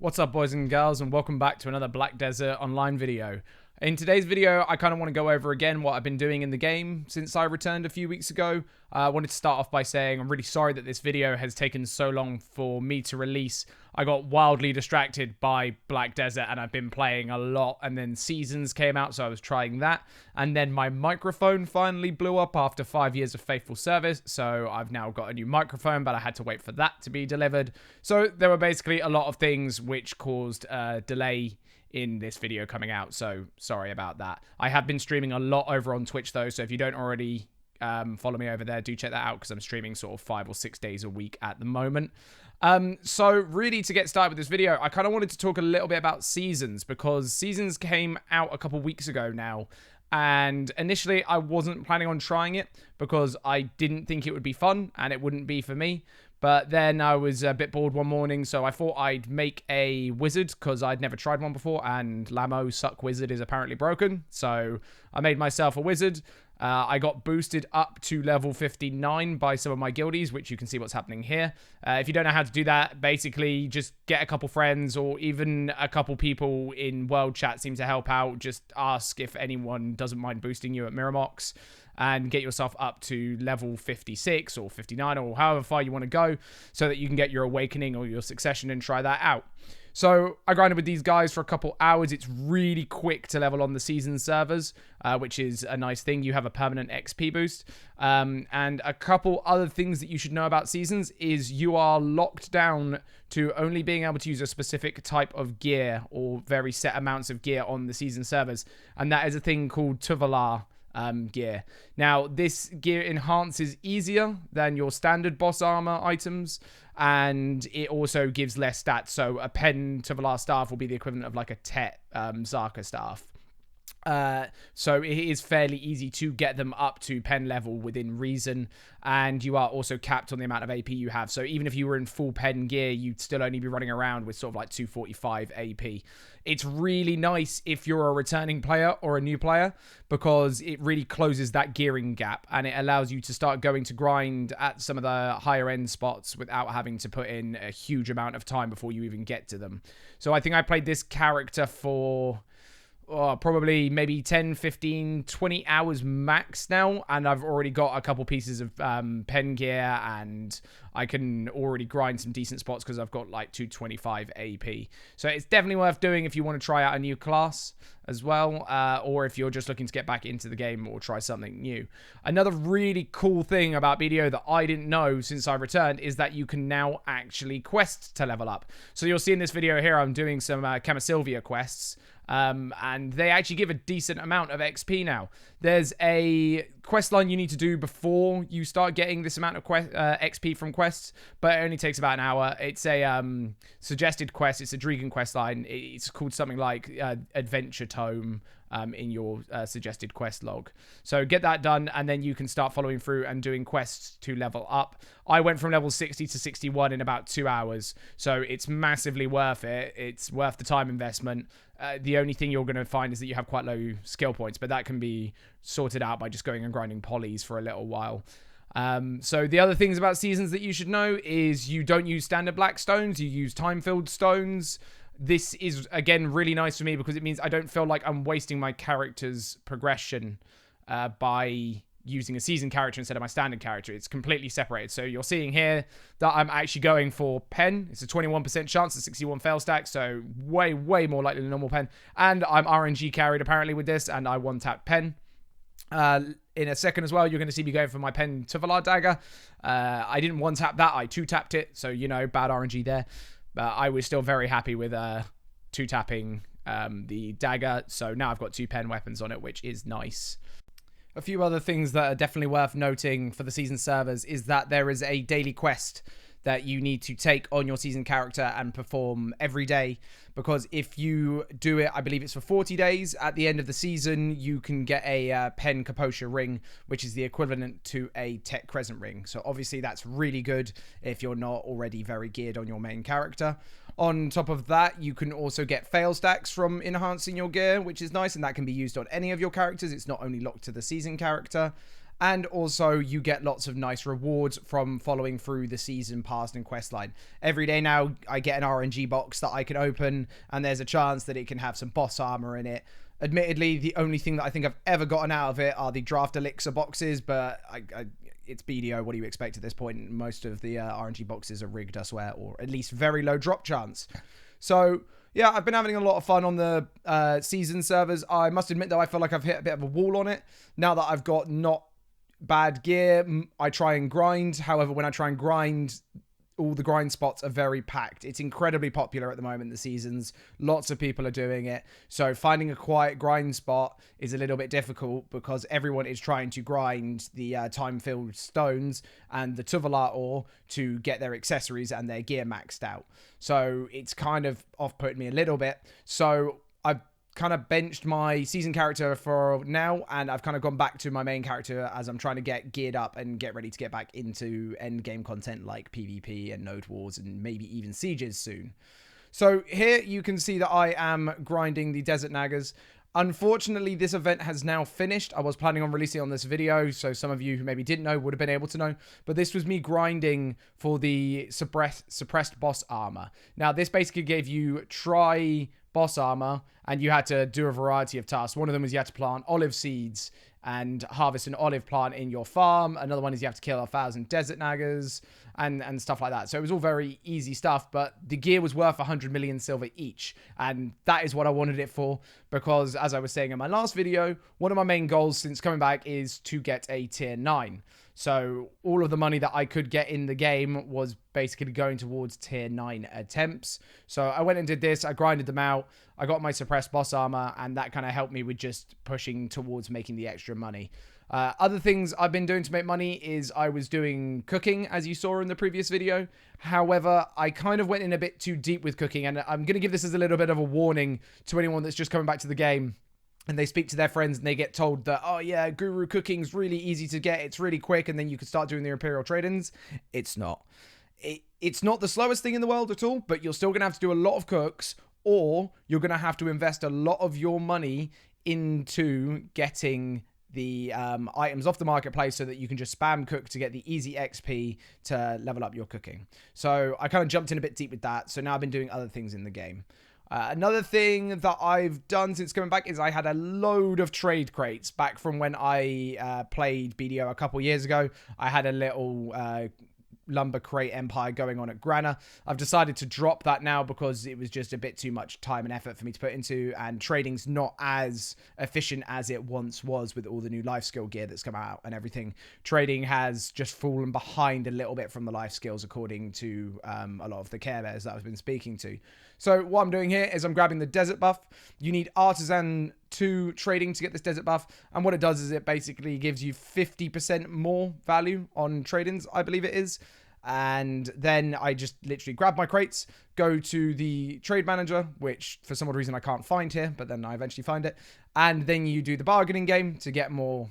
What's up, boys and girls, and welcome back to another Black Desert Online video. In today's video, I kind of want to go over again what I've been doing in the game since I returned a few weeks ago. I wanted to start off by saying I'm really sorry that this video has taken so long for me to release. I got wildly distracted by Black Desert and I've been playing a lot, and then Seasons came out, so I was trying that. And then my microphone finally blew up after 5 years of faithful service, so I've now got a new microphone, but I had to wait for that to be delivered. So there were basically a lot of things which caused a delay in this video coming out, so sorry about that. I have been streaming a lot over on Twitch though, so if you don't already follow me over there, do check that out because I'm streaming sort of 5 or 6 days a week at the moment. So really, to get started with this video, I kind of wanted to talk a little bit about Seasons, because Seasons came out a couple weeks ago now, and initially I wasn't planning on trying it because I didn't think it would be fun and it wouldn't be for me. But then I was a bit bored one morning, so I thought I'd make a wizard because I'd never tried one before, and Lamo Suck Wizard is apparently broken. So I made myself a wizard. I got boosted up to level 59 by some of my guildies, which you can see what's happening here. If you don't know how to do that, basically just get a couple friends or even a couple people in world chat seem to help out. Just ask if anyone doesn't mind boosting you at Miramox, and get yourself up to level 56 or 59 or however far you want to go so that you can get your awakening or your succession and try that out. So I grinded with these guys for a couple hours. It's really quick to level on the season servers, which is a nice thing. You have a permanent XP boost. And a couple other things that you should know about Seasons is you are locked down to only being able to use a specific type of gear or very set amounts of gear on the season servers. And that is a thing called Tuvalar gear. Now, this gear enhances easier than your standard boss armor items, and it also gives less stats. So a Pen Tuvalar staff will be the equivalent of like a Tet Zaka staff. So it is fairly easy to get them up to pen level within reason, and you are also capped on the amount of AP you have. So even if you were in full pen gear, you'd still only be running around with sort of like 245 AP. It's really nice if you're a returning player or a new player, because it really closes that gearing gap and it allows you to start going to grind at some of the higher end spots without having to put in a huge amount of time before you even get to them. So I think I played this character for probably maybe 10, 15, 20 hours max now, and I've already got a couple pieces of pen gear, and I can already grind some decent spots because I've got like 225 AP. So it's definitely worth doing if you want to try out a new class as well, or if you're just looking to get back into the game or try something new. Another really cool thing about BDO that I didn't know since I returned is that you can now actually quest to level up. So you'll see in this video here, I'm doing some Camasylvia quests. And they actually give a decent amount of XP now. There's a quest line you need to do before you start getting this amount of XP from quests, but it only takes about an hour. It's a suggested quest. It's a Dragon quest line. It's called something like Adventure Tome in your suggested quest log. So get that done, and then you can start following through and doing quests to level up. I went from level 60 to 61 in about 2 hours, so it's massively worth it. It's worth the time investment. The only thing you're going to find is that you have quite low skill points, but that can be sorted out by just going and grinding polys for a little while. So the other things about Seasons that you should know is you don't use standard black stones, you use time-filled stones. This is, again, really nice for me because it means I don't feel like I'm wasting my character's progression by using a seasoned character instead of my standard character. It's completely separated. So you're seeing here that I'm actually going for pen. It's a 21% chance, a 61 fail stack, so way more likely than normal pen. And I'm RNG carried apparently with this, and I one-tapped pen. In a second as well, you're going to see me going for my pen Tuvalar dagger. I didn't one-tap that, I two-tapped it, so, you know, bad RNG there. But I was still very happy with two-tapping the dagger, so now I've got 2 pen weapons on it, which is nice. A few other things that are definitely worth noting for the season servers is that there is a daily quest that you need to take on your season character and perform every day, because if you do it, I believe it's for 40 days, at the end of the season you can get a Pen Kaposha ring, which is the equivalent to a Tet Crescent ring. So obviously that's really good if you're not already very geared on your main character. On top of that, you can also get fail stacks from enhancing your gear, which is nice, and that can be used on any of your characters. It's not only locked to the season character. And also you get lots of nice rewards from following through the season pass and quest line. Every day now I get an RNG box that I can open, and there's a chance that it can have some boss armor in it. Admittedly, the only thing that I think I've ever gotten out of it are the draft elixir boxes, but it's BDO. What do you expect at this point? Most of the RNG boxes are rigged, I swear, or at least very low drop chance. So yeah, I've been having a lot of fun on the season servers. I must admit, though, I feel like I've hit a bit of a wall on it. Now that I've got not bad gear, I try and grind. However, when I try and grind, all the grind spots are very packed. It's incredibly popular at the moment, the seasons. Lots of people are doing it. So finding a quiet grind spot is a little bit difficult because everyone is trying to grind the time-filled stones and the Tuvalar ore to get their accessories and their gear maxed out. So it's kind of off-putting me a little bit. So I've kind of benched my season character for now, and I've kind of gone back to my main character as I'm trying to get geared up and get ready to get back into end game content like PvP and node wars and maybe even sieges soon. So here you can see that I am grinding the desert naggers. Unfortunately, this event has now finished. I was planning on releasing it on this video, so some of you who maybe didn't know would have been able to know. But this was me grinding for the suppressed boss armor. Now, this basically gave you boss armor, and you had to do a variety of tasks. One of them was you had to plant olive seeds and harvest an olive plant in your farm. Another one is you have to kill 1,000 desert naggers and stuff like that. So it was all very easy stuff, but the gear was worth 100 million silver each. And that is what I wanted it for, because as I was saying in my last video, one of my main goals since coming back is to get a tier 9. So all of the money that I could get in the game was basically going towards tier 9 attempts. So I went and did this. I grinded them out. I got my suppressed boss armor, and that kind of helped me with just pushing towards making the extra money. Other things I've been doing to make money is I was doing cooking, as you saw in the previous video. However, I kind of went in a bit too deep with cooking, and I'm going to give this as a little bit of a warning to anyone that's just coming back to the game. And they speak to their friends and they get told that, oh yeah, guru cooking's really easy to get. It's really quick. And then you can start doing the Imperial trade-ins. It's not. It's not the slowest thing in the world at all, but you're still going to have to do a lot of cooks, or you're going to have to invest a lot of your money into getting the items off the marketplace so that you can just spam cook to get the easy XP to level up your cooking. So I kind of jumped in a bit deep with that. So now I've been doing other things in the game. Another thing that I've done since coming back is I had a load of trade crates back from when I played BDO a couple years ago. I had a little lumber crate empire going on at Grana. I've decided to drop that now because it was just a bit too much time and effort for me to put into, and trading's not as efficient as it once was with all the new life skill gear that's come out and everything. Trading has just fallen behind a little bit from the life skills according to a lot of the care bears that I've been speaking to. So what I'm doing here is I'm grabbing the desert buff. You need artisan 2 trading to get this desert buff, and what it does is it basically gives you 50% more value on trade-ins, I believe it is. And then I just literally grab my crates, go to the trade manager, which for some odd reason I can't find here, but then I eventually find it. And then you do the bargaining game to get more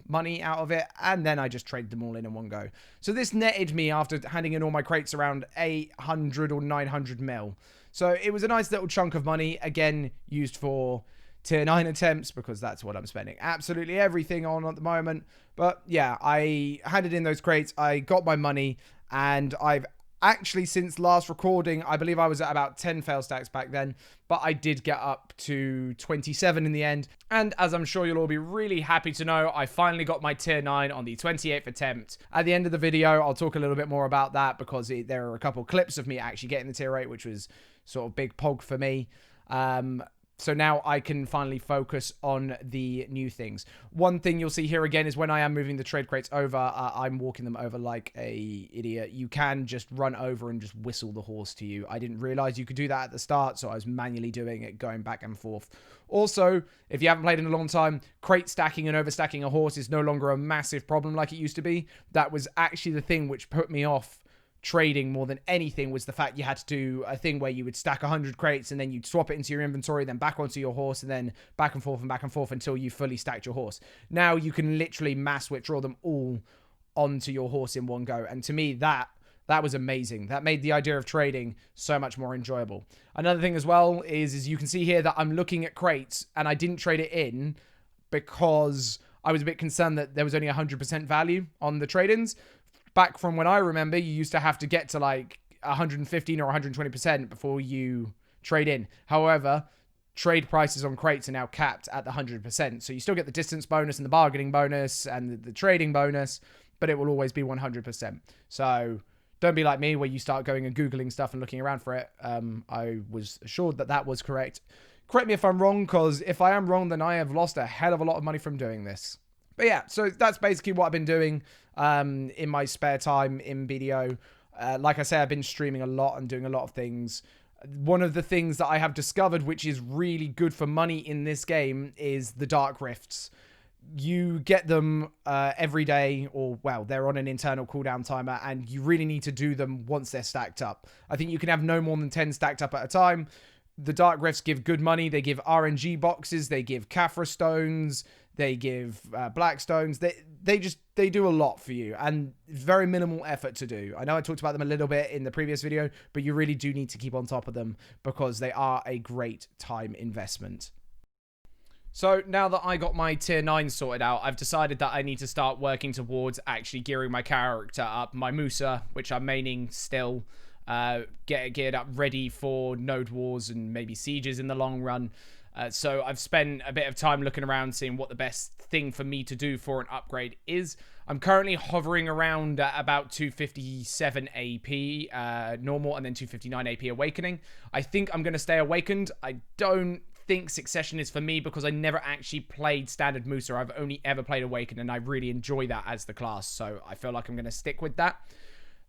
money out of it, and then I just trade them all in one go. So this netted me, after handing in all my crates, around 800 or 900 mil. So it was a nice little chunk of money, again, used for tier 9 attempts, because that's what I'm spending absolutely everything on at the moment. But yeah, I handed in those crates, I got my money, and I've actually, since last recording, I believe I was at about 10 fail stacks back then, but I did get up to 27 in the end. And as I'm sure you'll all be really happy to know, I finally got my tier 9 on the 28th attempt. At the end of the video, I'll talk a little bit more about that, because there are a couple clips of me actually getting the tier 8, which was sort of big pog for me. So now I can finally focus on the new things. One thing you'll see here again is when I am moving the trade crates over, I'm walking them over like a idiot. You can just run over and just whistle the horse to you. I didn't realize you could do that at the start, so I was manually doing it, going back and forth. Also, if you haven't played in a long time, crate stacking and overstacking a horse is no longer a massive problem like it used to be. That was actually the thing which put me off trading more than anything, was the fact you had to do a thing where you would stack 100 crates and then you'd swap it into your inventory, then back onto your horse, and then back and forth until you fully stacked your horse. Now you can literally mass withdraw them all onto your horse in one go. And to me, that was amazing. That made the idea of trading so much more enjoyable. Another thing as well is you can see here that I'm looking at crates and I didn't trade it in because I was a bit concerned that there was only 100% value on the trade-ins. Back from when I remember, you used to have to get to like 115 or 120% before you trade in. However, trade prices on crates are now capped at the 100%. So you still get the distance bonus and the bargaining bonus and the trading bonus, but it will always be 100%. So don't be like me where you start going and Googling stuff and looking around for it. I was assured that that was correct. Correct me if I'm wrong, because if I am wrong, then I have lost a hell of a lot of money from doing this. But yeah, so that's basically what I've been doing in my spare time in BDO. Like I say, I've been streaming a lot and doing a lot of things. One of the things that I have discovered, which is really good for money in this game, is the Dark Rifts. You get them every day, or, well, they're on an internal cooldown timer, and you really need to do them once they're stacked up. I think you can have no more than 10 stacked up at a time. The Dark Rifts give good money. They give RNG boxes. They give Caphra stones. They give black stones. They do a lot for you, and very minimal effort to do. I know I talked about them a little bit in the previous video, but you really do need to keep on top of them because they are a great time investment. So now that I got my tier 9 sorted out, I've decided that I need to start working towards actually gearing my character up. My Musa, which I'm maining still, get it geared up ready for node wars and maybe sieges in the long run. So I've spent a bit of time looking around, seeing what the best thing for me to do for an upgrade is. I'm currently hovering around at about 257 AP normal, and then 259 AP awakening. I think I'm going to stay awakened. I don't think Succession is for me because I never actually played Standard Musa. I've only ever played Awakened, and I really enjoy that as the class, so I feel like I'm going to stick with that.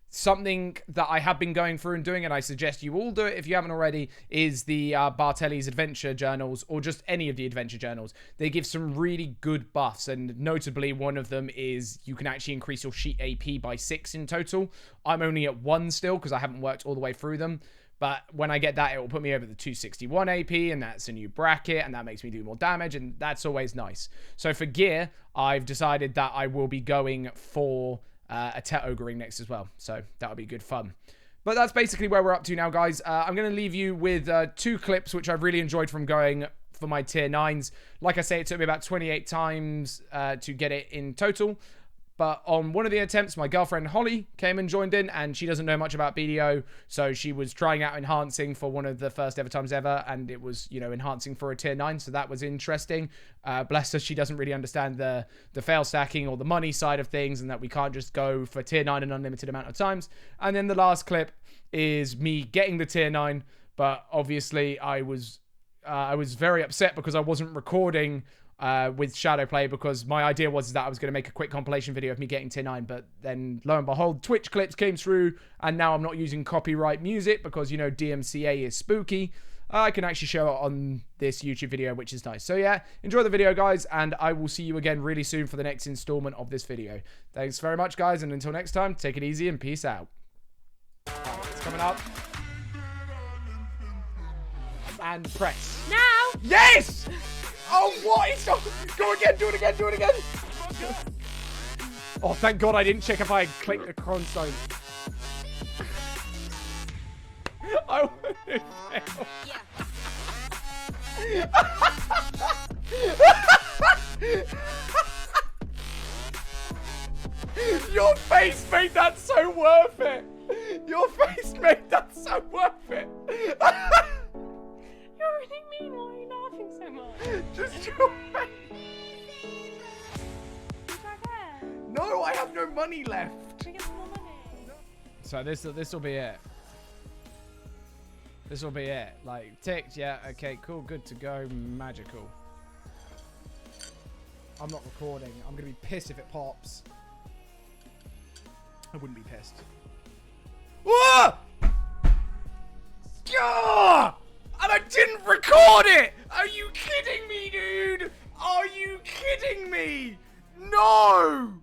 Something that I have been going through and doing, and I suggest you all do it if you haven't already, is the Bartelli's adventure journals, or just any of the adventure journals. They give some really good buffs, and notably one of them is you can actually increase your sheet AP by 6 in total. I'm only at 1 still because I haven't worked all the way through them. But when I get that, it will put me over the 261 AP, and that's a new bracket, and that makes me do more damage, and that's always nice. So for gear, I've decided that I will be going for a Tet Ogering next as well. So that'll be good fun. But that's basically where we're up to now, guys. I'm going to leave you with 2 clips, which I've really enjoyed from going for my tier 9s. Like I say, it took me about 28 times to get it in total. But on one of the attempts, my girlfriend Holly came and joined in, and she doesn't know much about BDO, so she was trying out enhancing for one of the first ever times ever, and it was, you know, enhancing for a tier 9, so that was interesting. Bless her, she doesn't really understand the fail stacking or the money side of things, and that we can't just go for tier 9 an unlimited amount of times. And then the last clip is me getting the tier 9, but obviously I was very upset because I wasn't recording with Shadowplay, because my idea was that I was going to make a quick compilation video of me getting tier 9, but then lo and behold, Twitch clips came through, and now I'm not using copyright music because, you know, DMCA is spooky. I can actually show it on this YouTube video, which is nice. So yeah, enjoy the video, guys, and I will see you again really soon for the next installment of this video. Thanks very much, guys, and until next time, take it easy and peace out. It's coming up. And press. Now! Yes! Oh, what is going? Go again, do it again, do it again. Oh, thank God I didn't check if I clicked the cornerstone. I would have failed. Your face made that so worth it. Your face made that so worth it. You're really mean. Why are you laughing so much? Just your face. Is that fair? No, I have no money left. Can we get some more money? So this will be it. This will be it. Like, ticked, yeah, okay, cool, good to go, magical. I'm not recording. I'm gonna be pissed if it pops. I wouldn't be pissed. Whoa! Ah! And I didn't record it! Are you kidding me, dude? Are you kidding me? No!